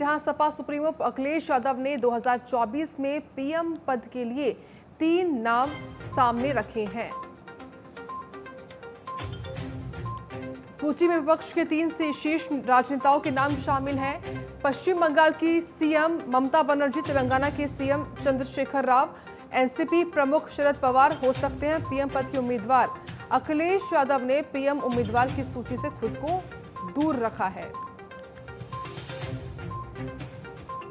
जहां सपा सुप्रीमो अखिलेश यादव ने 2024 में पीएम पद के लिए 3 नाम सामने रखे हैं। सूची में विपक्ष के 3 शीर्ष राजनेताओं के नाम शामिल हैं। पश्चिम बंगाल की सीएम ममता बनर्जी, तेलंगाना के सीएम चंद्रशेखर राव, एनसीपी प्रमुख शरद पवार हो सकते हैं पीएम पद के उम्मीदवार। अखिलेश यादव ने पीएम उम्मीदवार की सूची से खुद को दूर रखा है।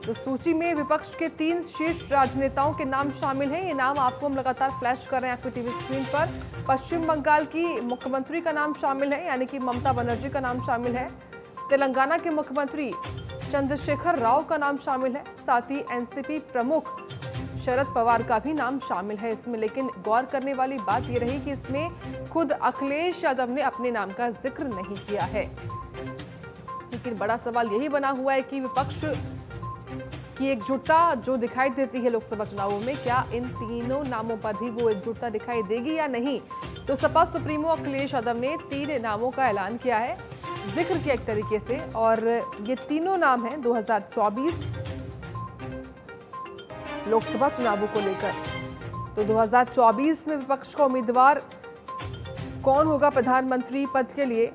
तो सूची में विपक्ष के 3 शीर्ष राजनेताओं के नाम शामिल हैं। ये नाम आपको हम लगातार फ्लैश कर रहे हैं आपकी टीवी स्क्रीन पर। पश्चिम बंगाल की मुख्यमंत्री का नाम शामिल है, यानी कि ममता बनर्जी का नाम शामिल है। तेलंगाना के मुख्यमंत्री चंद्रशेखर राव का नाम शामिल है। साथ ही एनसीपी प्रमुख शरद पवार का भी नाम शामिल है इसमें। लेकिन गौर करने वाली बात यह रही कि इसमें खुद अखिलेश यादव ने अपने नाम का जिक्र नहीं किया है। लेकिन बड़ा सवाल यही बना हुआ है कि विपक्ष की एकजुटता जो दिखाई देती है लोकसभा चुनावों में, क्या इन तीनों नामों पर भी वो एकजुटता दिखाई देगी या नहीं। तो सपा सुप्रीमो अखिलेश यादव ने 3 नामों का ऐलान किया है, जिक्र किया एक तरीके से, और ये तीनों नाम हैं 2024 लोकसभा चुनावों को लेकर। तो 2024 में विपक्ष का उम्मीदवार कौन होगा प्रधानमंत्री पद के लिए,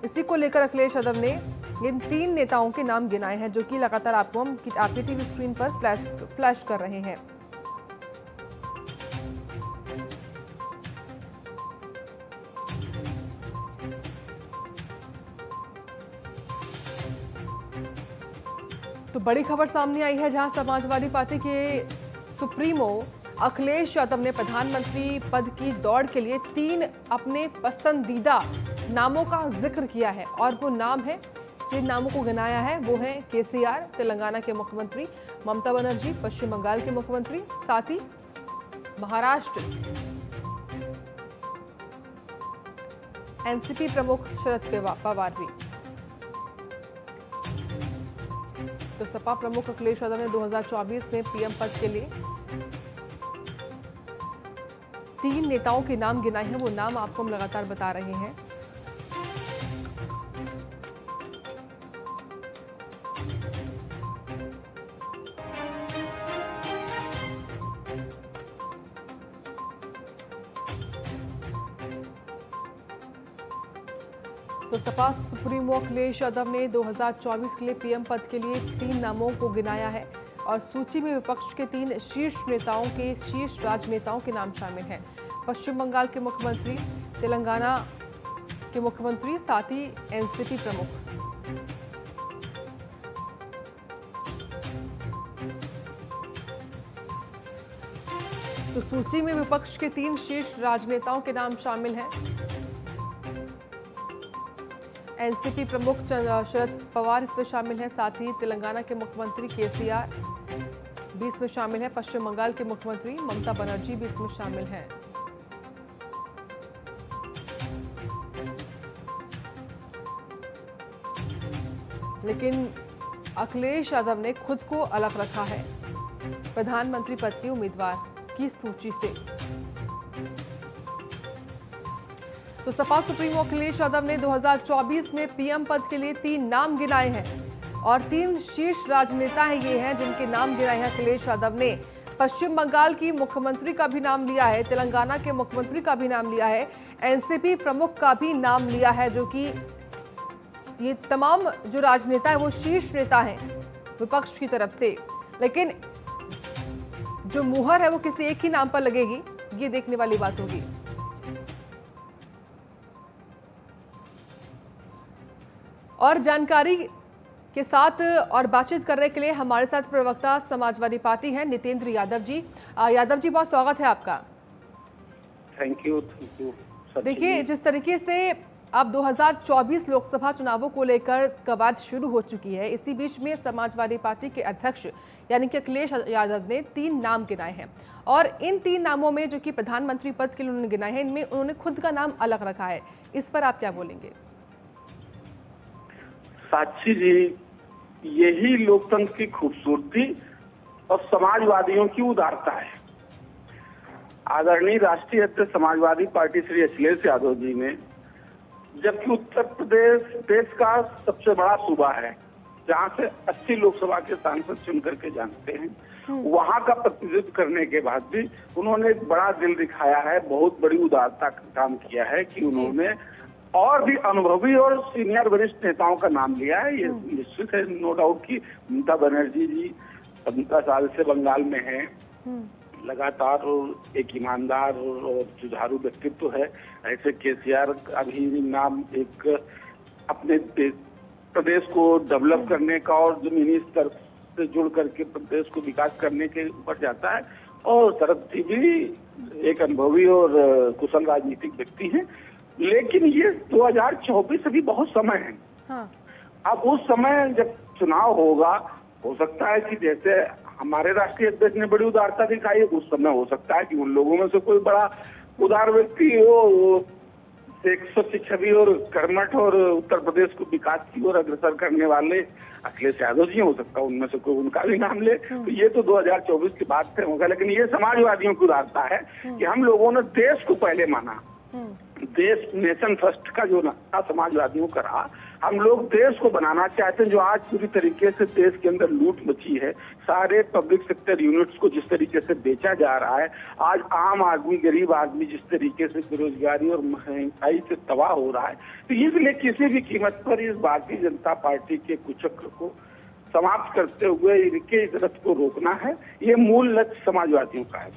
इसी को लेकर अखिलेश यादव ने इन 3 नेताओं के नाम गिनाए हैं, जो कि लगातार आपको हम आपकी टीवी स्क्रीन पर फ्लैश कर रहे हैं। तो बड़ी खबर सामने आई है, जहां समाजवादी पार्टी के सुप्रीमो अखिलेश यादव ने प्रधानमंत्री पद की दौड़ के लिए 3 अपने पसंदीदा नामों का जिक्र किया है। और वो नाम है, जिन नामों को गिनाया है वो हैं केसीआर तेलंगाना के मुख्यमंत्री, ममता बनर्जी पश्चिम बंगाल के मुख्यमंत्री, साथ ही महाराष्ट्र एनसीपी प्रमुख शरद पवार भी। तो सपा प्रमुख अखिलेश यादव ने 2024 में पीएम पद के लिए 3 नेताओं के नाम गिनाए हैं। वो नाम आपको हम लगातार बता रहे हैं। तो सपा सुप्रीमो अखिलेश यादव ने 2024 के लिए पीएम पद के लिए 3 नामों को गिनाया है, और सूची में विपक्ष के 3 शीर्ष राजनेताओं के नाम शामिल हैं। पश्चिम बंगाल के मुख्यमंत्री, तेलंगाना के मुख्यमंत्री, साथ ही एनसीपी प्रमुख। तो सूची में विपक्ष के 3 शीर्ष राजनेताओं के नाम शामिल हैं। एनसीपी प्रमुख शरद पवार इसमें शामिल हैं, साथ ही तेलंगाना के मुख्यमंत्री केसीआर भी इसमें शामिल है। पश्चिम बंगाल के मुख्यमंत्री ममता बनर्जी भी इसमें शामिल हैं। लेकिन अखिलेश यादव ने खुद को अलग रखा है प्रधानमंत्री पद के उम्मीदवार की सूची से। तो सपा सुप्रीमो अखिलेश यादव ने 2024 में पीएम पद के लिए 3 नाम गिनाए हैं, और 3 शीर्ष राजनेता हैं ये हैं जिनके नाम गिनाए हैं अखिलेश यादव ने। पश्चिम बंगाल की मुख्यमंत्री का भी नाम लिया है, तेलंगाना के मुख्यमंत्री का भी नाम लिया है, एनसीपी प्रमुख का भी नाम लिया है, जो कि ये तमाम जो राजनेता है वो शीर्ष नेता हैं विपक्ष की तरफ से। लेकिन जो मुहर है वो किसी एक ही नाम पर लगेगी, ये देखने वाली बात होगी। और जानकारी के साथ और बातचीत करने के लिए हमारे साथ प्रवक्ता समाजवादी पार्टी हैं नितेंद्र यादव जी। यादव जी, बहुत स्वागत है आपका। Thank you. देखिए, जिस तरीके से अब 2024 लोकसभा चुनावों को लेकर कवायद शुरू हो चुकी है, इसी बीच में समाजवादी पार्टी के अध्यक्ष यानी कि अखिलेश यादव ने 3 नाम गिनाए हैं, और इन 3 नामों में जो कि प्रधानमंत्री पद के लिए उन्होंने गिनाए हैं, इनमें उन्होंने खुद का नाम अलग रखा है। इस पर आप क्या बोलेंगे? साक्षी जी, यही लोकतंत्र की खूबसूरती और समाजवादियों की उदारता है। आदरणीय राष्ट्रीय अध्यक्ष समाजवादी पार्टी श्री अखिलेश यादव जी ने, जबकि उत्तर प्रदेश देश का सबसे बड़ा सूबा है, जहाँ से 80 लोकसभा के सांसद चुन करके जानते हैं, वहां का प्रतिनिधित्व करने के बाद भी उन्होंने एक बड़ा दिल दिखाया है, बहुत बड़ी उदारता का काम किया है कि उन्होंने और भी अनुभवी और सीनियर वरिष्ठ नेताओं का नाम लिया है। ये निश्चित है, नो डाउट कि ममता बनर्जी जी 15 साल से बंगाल में हैं, लगातार और एक ईमानदार और जुझारू व्यक्तित्व है। ऐसे केसीआर का भी नाम एक अपने प्रदेश को डेवलप करने का और जमीनी स्तर से जुड़ करके प्रदेश को विकास करने के ऊपर जाता है। और शरद जी भी एक अनुभवी और कुशल राजनीतिक व्यक्ति हैं, लेकिन ये 2024 अभी बहुत समय है। हाँ। अब उस समय जब चुनाव होगा, हो सकता है कि जैसे हमारे राष्ट्रीय अध्यक्ष ने बड़ी उदारता दिखाई, उस समय हो सकता है कि उन लोगों में से कोई बड़ा उदार व्यक्ति हो, एक स्वच्छ छवि और कर्मठ और उत्तर प्रदेश को विकास की ओर अग्रसर करने वाले अखिलेश यादव जी हो सकता है उनमें से कोई उनका भी नाम ले। तो ये तो 2024 की बात से होगा, लेकिन ये समाजवादियों की उदारता है कि हम लोगों ने देश को पहले माना। देश नेशन फर्स्ट का जो नारा समाजवादियों का रहा, हम लोग देश को बनाना चाहते हैं। जो आज पूरी तरीके से देश के अंदर लूट मची है, सारे पब्लिक सेक्टर यूनिट्स को जिस तरीके से बेचा जा रहा है, आज आम आदमी गरीब आदमी जिस तरीके से बेरोजगारी और महंगाई से तबाह हो रहा है, तो इसलिए किसी भी कीमत पर इस भारतीय जनता पार्टी के कुचक्र को समाप्त करते हुए इनके इस रथ को रोकना है। ये मूल लक्ष्य समाजवादियों का है,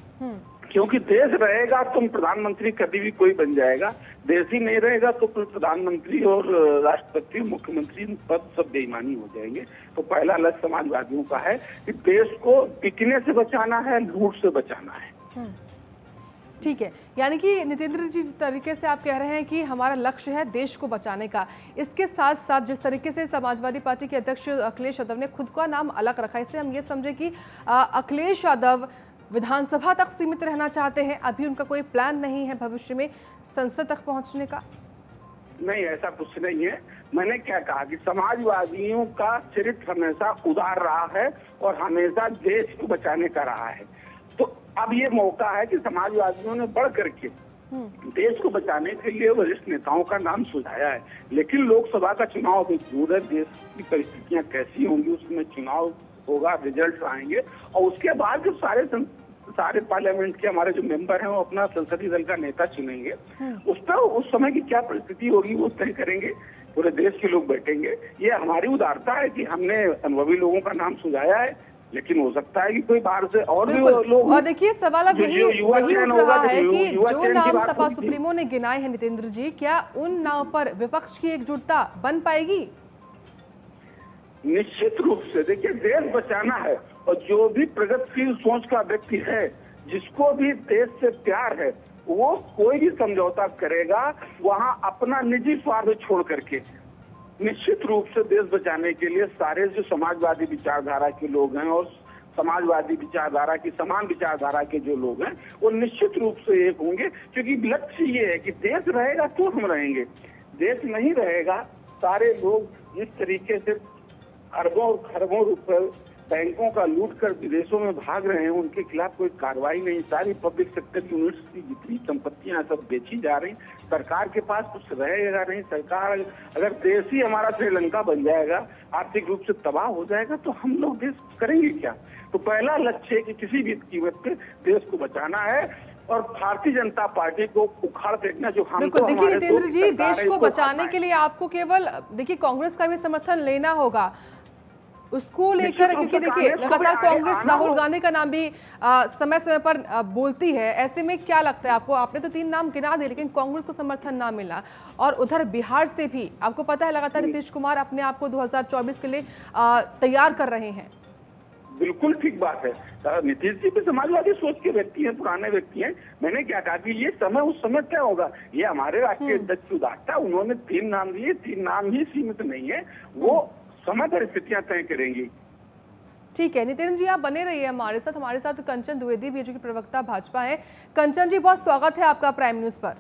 क्योंकि देश रहेगा तो प्रधानमंत्री कभी भी कोई बन जाएगा, देश ही नहीं रहेगा तो फिर प्रधानमंत्री और राष्ट्रपति मुख्यमंत्री पद सब बेईमानी हो जाएंगे। तो पहला लक्ष्य समाजवादियों का है कि देश को बिकने से बचाना है, लूट से बचाना है। ठीक है, यानी कि नितेंद्र जी जिस तरीके से आप कह रहे हैं कि हमारा लक्ष्य है देश को बचाने का, इसके साथ साथ जिस तरीके से समाजवादी पार्टी के अध्यक्ष अखिलेश यादव ने खुद का नाम अलग रखा, इससे हम ये समझे कि अखिलेश यादव विधानसभा तक सीमित रहना चाहते हैं, अभी उनका कोई प्लान नहीं है भविष्य में संसद तक पहुंचने का? नहीं, ऐसा कुछ नहीं है। मैंने क्या कहा कि समाजवादियों का चरित्र हमेशा उदार रहा है और हमेशा देश को बचाने का रहा है। तो अब ये मौका है कि समाजवादियों ने बढ़ करके देश को बचाने के लिए वरिष्ठ नेताओं का नाम सुझाया है। लेकिन लोकसभा का चुनाव अभी दूर है, देश की परिस्थितियां कैसी होंगी, उसमें चुनाव होगा, रिजल्ट आएंगे और उसके बाद जो सारे पार्लियामेंट के हमारे जो मेंबर हैं वो अपना संसदीय दल का नेता चुनेंगे। उस समय की क्या परिस्थिति होगी वो तय करेंगे, पूरे देश के लोग बैठेंगे। ये हमारी उदारता है कि हमने अनुभवी लोगों का नाम सुझाया है, लेकिन हो सकता है कि कोई बाहर से और भी लोग। और देखिए सवाल अब यही उठ रहा है कि जो नाम सपा सुप्रीमो ने गिनाए हैं नितेंद्र जी, क्या उन नाम पर विपक्ष की एकजुटता बन पाएगी? निश्चित रूप से। देखिए, देश बचाना है और जो भी प्रगतिशील सोच का व्यक्ति है, जिसको भी देश से प्यार है, वो कोई भी समझौता करेगा वहां अपना निजी स्वार्थ छोड़ करके। निश्चित रूप से देश बचाने के लिए सारे जो समाजवादी विचारधारा के लोग हैं और समाजवादी विचारधारा की समान विचारधारा के जो लोग हैं वो निश्चित रूप से एक होंगे, क्योंकि लक्ष्य ये है कि देश रहेगा तो हम रहेंगे। देश नहीं रहेगा, सारे लोग जिस तरीके से अरबों और खरबों रुपए बैंकों का लूट कर विदेशों में भाग रहे हैं, उनके खिलाफ कोई कार्रवाई नहीं। सारी पब्लिक सेक्टर यूनिट्स की जितनी संपत्तियां सब बेची जा रही, सरकार के पास कुछ रहेगा नहीं। सरकार अगर देश ही हमारा श्रीलंका बन जाएगा, आर्थिक रूप से तबाह हो जाएगा, तो हम लोग देश करेंगे क्या? तो पहला लक्ष्य है कि किसी भी कीमत पे देश को बचाना है और भारतीय जनता पार्टी को उखाड़ फेंकना जो हम। बिल्कुल, देखिए नितेंद्र जी, देश को बचाने के लिए आपको केवल देखिए कांग्रेस का भी समर्थन लेना होगा उसको लेकर, क्योंकि देखिए लगातार कांग्रेस राहुल गांधी का नाम भी समय समय पर बोलती है। ऐसे में क्या लगता है आपको? आपने तो 3 नाम गिना दिए, लेकिन कांग्रेस को समर्थन ना मिला, और उधर बिहार से भी आपको पता है लगातार नीतीश कुमार अपने आप को 2024 के लिए तैयार कर रहे हैं। बिल्कुल ठीक बात है। नीतीश जी भी समाजवादी सोच के व्यक्ति हैं, पुराने व्यक्ति हैं। मैंने क्या कहा कि ये समय उस समय क्या होगा, ये हमारे राष्ट्रीय अध्यक्ष की उदारता। उन्होंने 3 नाम दिए, 3 नाम ही सीमित नहीं है, वो समय परिस्थितियां तय करेंगी। ठीक है नितिन जी, आप बने रहिए हमारे साथ कंचन द्विवेदी बीजेपी के प्रवक्ता भाजपा है। कंचन जी, बहुत स्वागत है आपका प्राइम न्यूज पर।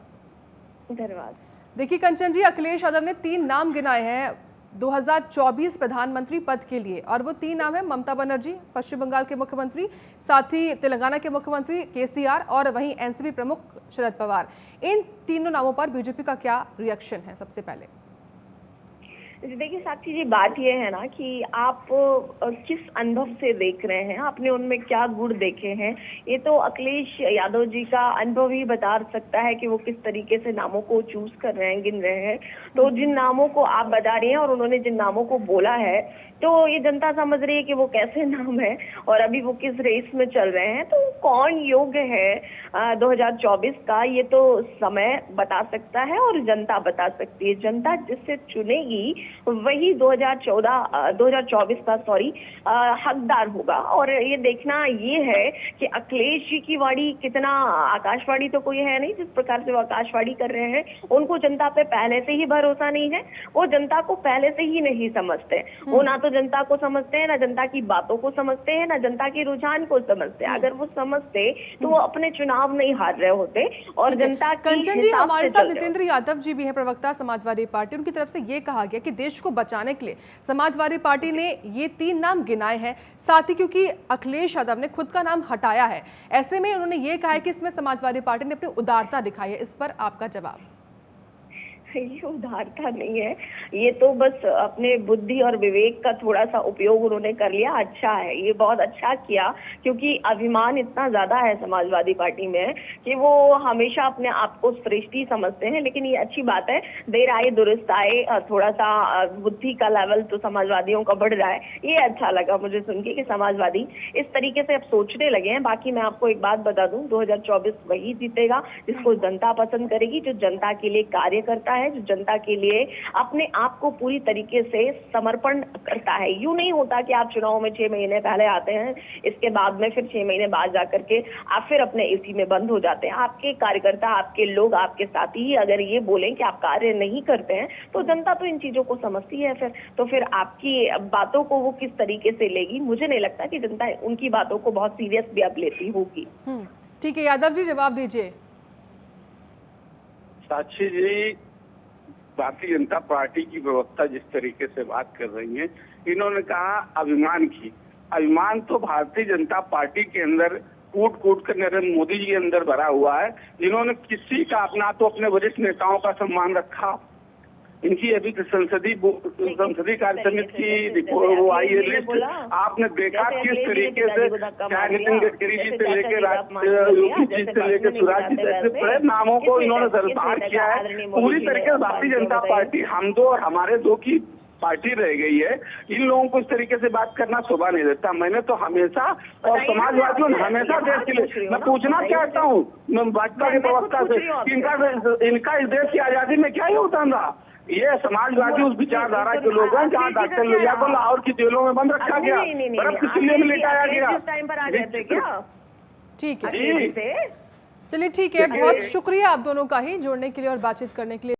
धन्यवाद। देखिए कंचन जी, अखिलेश यादव ने 3 नाम गिनाए हैं 2024 प्रधानमंत्री पद के लिए, और वो 3 नाम है ममता बनर्जी पश्चिम बंगाल के मुख्यमंत्री, साथ ही तेलंगाना के मुख्यमंत्री केसीआर, और वहीं एनसीपी प्रमुख शरद पवार। इन तीनों नामों पर बीजेपी का क्या रिएक्शन है? सबसे पहले देखिए साक्षी जी, बात ये है ना कि आप किस अनुभव से देख रहे हैं, आपने उनमें क्या गुण देखे हैं, ये तो अखिलेश यादव जी का अनुभव ही बता सकता है कि वो किस तरीके से नामों को चूज कर रहे हैं, गिन रहे हैं। तो जिन नामों को आप बता रही हैं और उन्होंने जिन नामों को बोला है, तो ये जनता समझ रही है कि वो कैसे नाम है और अभी वो किस रेस में चल रहे हैं। तो कौन योग्य है 2024 का, ये तो समय बता सकता है और जनता बता सकती है। जनता जिससे चुनेगी वही 2024 का हकदार होगा। और ये देखना ये है कि अखिलेश जी की वाणी कितना, आकाशवाणी तो कोई है नहीं जिस प्रकार से वो आकाशवाणी कर रहे हैं, उनको जनता पे पहले से ही भरोसा नहीं है, वो जनता को पहले से ही नहीं समझते। वो ना तो जनता को समझते हैं, ना जनता की बातों को समझते हैं, ना जनता की रुझान को समझते हैं। अगर वो समझते तो वो अपने चुनाव नहीं हार रहे होते और जनता की कंचन जी, हिसाब हमारे से साथ चल रहे नितेंद्र यादव जी भी हैं, प्रवक्ता समाजवादी पार्टी। उनकी तरफ से ये कहा गया कि देश को बचाने के लिए समाजवादी पार्टी ने ये 3 नाम गिनाए हैं, साथ ही क्योंकि अखिलेश यादव ने खुद का नाम हटाया है, ऐसे में उन्होंने ये कहा है कि इसमें समाजवादी पार्टी ने अपनी उदारता दिखाई है। इस पर आपका जवाब? ये उदारता नहीं है, ये तो बस अपने बुद्धि और विवेक का थोड़ा सा उपयोग उन्होंने कर लिया। अच्छा है, ये बहुत अच्छा किया, क्योंकि अभिमान इतना ज्यादा है समाजवादी पार्टी में कि वो हमेशा अपने आप को श्रेष्ठ ही समझते हैं। लेकिन ये अच्छी बात है, देर आए दुरुस्त आए, थोड़ा सा बुद्धि का लेवल तो समाजवादियों का बढ़ रहा है। ये अच्छा लगा मुझे सुन के कि समाजवादी इस तरीके से अब सोचने लगे हैं। बाकी मैं आपको एक बात बता दूं, 2024 वही जीतेगा जिसको जनता पसंद करेगी, जो जनता के लिए कार्य करता है, जो जनता के लिए अपने आप को पूरी तरीके से समर्पण करता है। यूं नहीं होता कि आप चुनाव में 6 महीने पहले आते हैं, इसके बाद में फिर 6 महीने बाद जाकर के आप फिर अपने एसी में बंद हो जाते हैं। आपके कार्यकर्ता, आपके लोग, आपके साथी ही अगर ये बोलें कि आप कार्य नहीं करते हैं, तो जनता तो इन चीजों को समझती है। फिर आपकी बातों को वो किस तरीके से लेगी, मुझे नहीं लगता कि जनता उनकी बातों को बहुत सीरियस भी अब लेती होगी। ठीक है, यादव जी जवाब दीजिए। साक्षी जी, भारतीय जनता पार्टी की प्रवक्ता जिस तरीके से बात कर रही हैं, इन्होंने कहा अभिमान की। अभिमान तो भारतीय जनता पार्टी के अंदर कूट कूट कर नरेंद्र मोदी जी के अंदर भरा हुआ है, जिन्होंने किसी का अपना तो अपने वरिष्ठ नेताओं का सम्मान रखा। इनकी अभी संसदीय कार्य समिति की रिपोर्ट वो आई है लिस्ट, आपने देखा किस तरीके से चाहे नितिन गडकरी जी से लेकर योगी जी से लेकर शिवराज जी जैसे बड़े नामों को इन्होंने सरदार किया है। पूरी तरीके से भारतीय जनता पार्टी हम दो और हमारे दो की पार्टी रह गई है। इन लोगों को इस तरीके से बात करना शोभा नहीं देता। मैंने तो हमेशा और समाजवादियों ने हमेशा देश के लिए, मैं पूछना चाहता हूँ मैं भाजपा के प्रवक्ता से, इनका इस देश की आजादी में क्या योगदान रहा? ये समाजवादी उस विचारधारा के लोग हैं जहाँ डॉक्टर लोहिया को लाहौर की जेलों में बंद रखा गया, बर्फ की सिल्ले में लिटाया गया। ठीक है, चलिए ठीक है, बहुत शुक्रिया आप दोनों का ही जुड़ने के लिए और बातचीत करने के लिए।